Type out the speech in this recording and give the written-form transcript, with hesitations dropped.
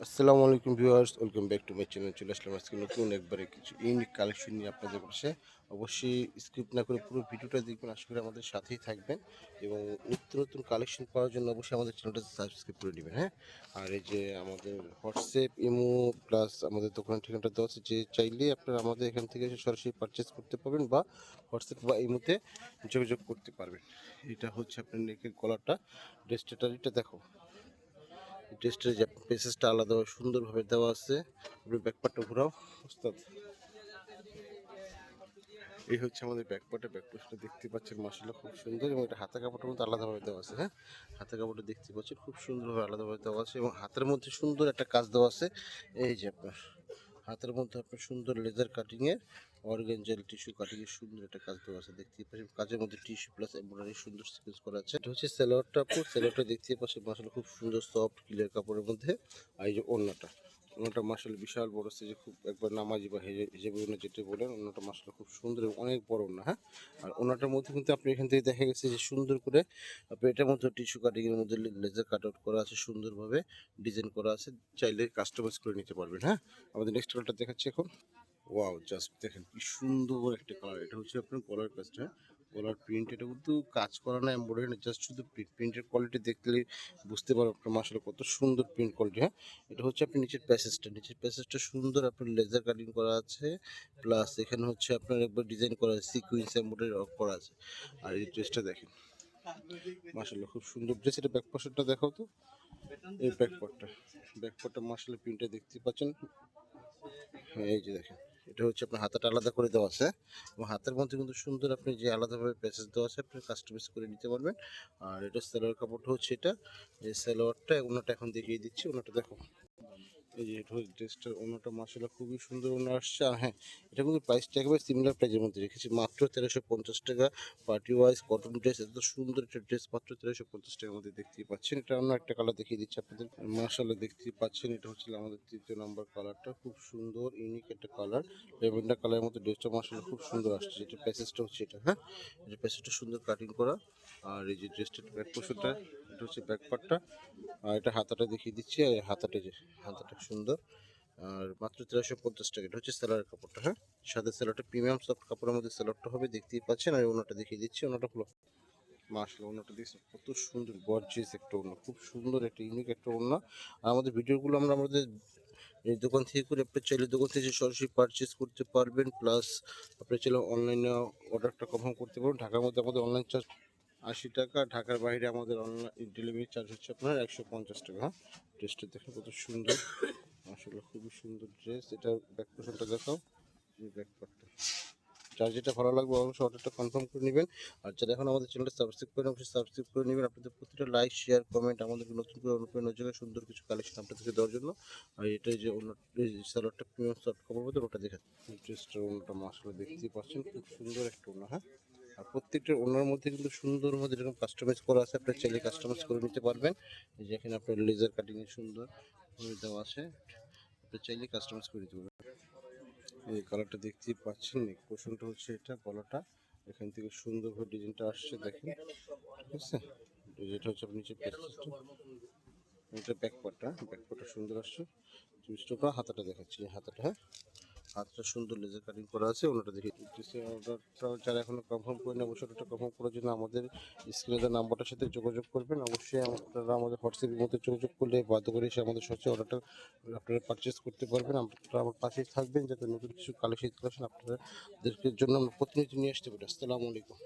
আসসালামু আলাইকুম viewers, welcome back to my channel. চলে আসলাম আজকে নতুন একবারে কিছু ইউনিক কালেকশন নিয়ে আপনাদের পাশে। অবশ্যই স্কিপ না করে পুরো ভিডিওটা দেখবেন, আশা করি আমাদের সাথেই থাকবেন এবং নিত্য নতুন কালেকশন পাওয়ার জন্য অবশ্যই আমাদের চ্যানেলটা সাবস্ক্রাইব করে নেবেন। হ্যাঁ, আর এই যে আমাদের হোয়াটসঅ্যাপ, ইমো প্লাস আমাদের দোকানের ঠিকানাটা দেওয়া আছে, যে চাইলে আপনারা আমাদের এখান থেকে এসে সরাসরি পারচেস করতে পারবেন বা হোয়াটসঅ্যাপ বা ইমোতে যোগাযোগ করতে পারবেন। এটা হচ্ছে আপনার নেকের কলারটা, ড্রেসটা দেখো। ড্রেসটার যে পেসেসটা আলাদাভাবে সুন্দরভাবে দেওয়া আছে। আপনি ব্যাকপার্টটা ঘোরাও ওস্তাদ। এই হচ্ছে আমাদের ব্যাকপার্টটা দেখতে পাচ্ছেন, মাশাআল্লাহ খুব সুন্দর, এবং এটা হাতা কাপড়ের মধ্যে আলাদাভাবে দেওয়া আছে। হ্যাঁ, হাতা কাপড়টা দেখতে পাচ্ছেন খুব সুন্দরভাবে আলাদাভাবে দেওয়া আছে, এবং হাতের মধ্যে সুন্দর একটা কাজ দেওয়া আছে। এই যে আপনার হাতের মধ্যে আপনার সুন্দর লেজার কাটিংয়ের অর্গানজাল টিস্যু কাটিংয়ের সুন্দর একটা কাজ দেওয়া আছে, দেখতেই পাচ্ছেন। কাজের মধ্যে টিস্যু প্লাস এমব্রয়ডারি সুন্দর সিকোয়েন্স করা আছে। এটা হচ্ছে সালোয়ারটা, সালোয়ারটা দেখতেই পাচ্ছেন মাশাআল্লাহ খুব সুন্দর সফট ক্লিয়ার কাপড়ের মধ্যে। আর এই যে ওড়নাটা মাশাআল্লাহ বিশাল বড় সাইজে, খুব একবার নামাজি বা হিজাবি ওড়না যেটা বলেন, ওড়নাটা মাশাআল্লাহ খুব সুন্দর এবং অনেক বড় ওড়না। হ্যাঁ, আর ওড়নাটার মধ্যে কিন্তু আপনি এখান থেকে দেখা গেছে যে সুন্দর করে আপনি এটার মধ্যে টিস্যু কাটিংয়ের মধ্যে লেজার কাট আউট করা আছে, সুন্দরভাবে ডিজাইন করা আছে, চাইলে কাস্টমাইজ করে নিতে পারবেন। হ্যাঁ, আমাদের নেক্সট কালারটা দেখাচ্ছি এখন। ওয়াও, জাস্ট দেখেন কি সুন্দর একটা কালার। এটা হচ্ছে আপনার কলার কাজটা, কলার প্রিন্ট। এটা কিন্তু কাজ করা না, এমব্রয়ডারি না, জাস্ট শুধু প্রিন্টের কোয়ালিটি দেখলে বুঝতে পারবেন আপনার মাশাআল্লাহ কত সুন্দর প্রিন্ট কোয়ালিটি। হ্যাঁ, এটা হচ্ছে আপনার নিচের প্যাসেজটা সুন্দর আপনার লেজার কাটিং করা আছে, প্লাস এখানে হচ্ছে আপনার একবার ডিজাইন করা আছে, সিকুয়েন্স এমব্রয়ডারি করা আছে। আর এই ড্রেসটা দেখেন মাশাআল্লাহ খুব সুন্দর ড্রেস। এটা ব্যাক পার্টটা দেখাও তো। এই ব্যাকপার্টটা মাশাআল্লাহ প্রিন্টটা দেখতে পাচ্ছেন। হ্যাঁ, এই যে দেখেন, এটা হচ্ছে আপনার হাতাটা আলাদা করে দেওয়া আছে, এবং হাতের মধ্যে কিন্তু সুন্দর আপনি যে আলাদাভাবে প্যাচেস দেওয়া আছে, আপনি কাস্টমাইজ করে নিতে পারবেন। আর এটা সালোয়ার কাপড়টা হচ্ছে এটা, এই সালোয়ারটা ওনাটা এখন দেখিয়ে দিচ্ছি। ওনাটা দেখো, এই যে এটা হচ্ছে ড্রেসটার ওনাটা মাশাআল্লাহ খুবই সুন্দর ওনা আসছে। আর হ্যাঁ, এটা কিন্তু প্রাইসটা একেবারে সিমিলার প্রাইসের মধ্যে রেখেছি, মাত্র 1350 টাকা। পার্টি ওয়াইজ কটন ড্রেস, এত সুন্দর একটা ড্রেস মাত্র 1350 টাকার মধ্যে দেখতেই পাচ্ছেন। এটা অন্য একটা কালার দেখিয়ে দিচ্ছি আপনাদের, মাশাআল্লাহ দেখতেই পাচ্ছেন। এটা হচ্ছে আমাদের তৃতীয় নাম্বার কালারটা, খুব সুন্দর ইউনিক একটা কালার, ল্যাভেন্ডার কালারের মধ্যে ড্রেসটা মাশাআল্লাহ খুব সুন্দর আসছে। এটা প্যাসেজটা হচ্ছে এটা। হ্যাঁ, এটা প্যাসেজটা সুন্দর কাটিং করা। আর এই যে ড্রেসটার ব্যাক পোর্শনটা, এটা হচ্ছে ব্যাক পার্টটা। আর এটা হাতাটা দেখিয়ে দিচ্ছি, আর হাতাটা সুন্দর। আর মাত্র 1350 টাকা। এটা হচ্ছে সেলারের কাপড়টা। হ্যাঁ, সাথে সেলারটা প্রিমিয়াম সফট কাপড়ের মধ্যে সেলারটা হবে, দেখতেই পাচ্ছেন। আর ওনাটা দেখিয়ে দিচ্ছি, ওনাটা হলো মাশাআল্লাহ, ওনাটা দেখছি কত সুন্দর গর্জিয়াস একটা ওড়না, খুব সুন্দর একটা ইউনিক একটা ওড়না। আর আমাদের ভিডিওগুলো আমরা আমাদের এই দোকান থেকে করে আপনি চাইলে দোকান থেকে সরাসরি পারচেস করতে পারবেন, প্লাস আপনি চাইলে অনলাইনে অর্ডারটা কনফার্ম করতে পারবেন। ঢাকার মধ্যে আমাদের অনলাইন চার্জ 80 টাকা, ঢাকার বাইরে আমাদের অনলাইন ডেলিভারি চার্জ হচ্ছে আপনার 150 টাকা। হ্যাঁ, ড্রেসটা দেখেন কত সুন্দর, আসলে খুবই সুন্দর ড্রেস। এটা ব্যাক পোর্শনটা দেখাও, এই ব্যাক পার্টটা। যার যেটা ভালো লাগবে অবশ্যই অর্ডারটা কনফার্ম করে নেবেন। আর যারা এখন আমাদের চ্যানেলটা সাবস্ক্রাইব করেন, অবশ্যই সাবস্ক্রাইব করে নেবেন। আপনাদের প্রতিটা লাইক, শেয়ার, কমেন্ট আমাদেরকে নতুন করে অনুপ্রেরণা জায়গায় সুন্দর কিছু কালেকশন আপনাদেরকে দেওয়ার জন্য। আর এটা যে অন্য সালোয়ারটা প্রিমিয়াম সফট কাপড় মধ্যে, ওটা দেখেন ড্রেসটার ওনাটা মাশাআল্লাহ দেখতেই পাচ্ছেন, খুব সুন্দর একটা ওনা। হ্যাঁ, আর প্রত্যেকটা ওনার মধ্যে কিন্তু সুন্দর মধ্যে এরকম কাস্টমাইজ করা আছে, আপনি চাইলে কাস্টমাইজ করে নিতে পারবেন। এই যে এখানে আপনার লেজার কাটিংয়ে সুন্দর দেওয়া আছে, আপনি চাইলে কাস্টমাইজ করে নিতে পারবেন। এই কালারটা দেখতেই পাচ্ছেন, নেক পোর্শনটা হচ্ছে এটা, গলাটা এখান থেকে সুন্দরভাবে ডিজাইনটা আসছে দেখেন, ঠিক আছে। যেটা হচ্ছে আপনি নিচে প্যাচটা, এটা ব্যাকপার্টটা সুন্দর আসছে। জিনিসটা হাতাটা দেখাচ্ছি, হাতাটা। হ্যাঁ, হাতটা সুন্দর লেজার কাটিং করা আছে, ওনাটা দেখে দিতেছে। অর্ডারটা যারা এখনো কনফার্ম করেন, অবশ্যই ওটা কনফার্ম করার জন্য আমাদের স্ক্রিনে দেওয়া নাম্বারটার সাথে যোগাযোগ করবেন। অবশ্যই আপনারা আমাদের হোয়াটসঅ্যাপের মধ্যে যোগাযোগ করলে বাধ্য করে এসে আমাদের সাথে অর্ডারটা আপনারা পারচেস করতে পারবেন। আপনারা আমার পাশেই থাকবেন, যাতে নতুন কিছু কালেকশন আপনাদেরকে জন্য আমরা প্রতিনিধি নিয়ে আসতে পারি। আসসালামু আলাইকুম।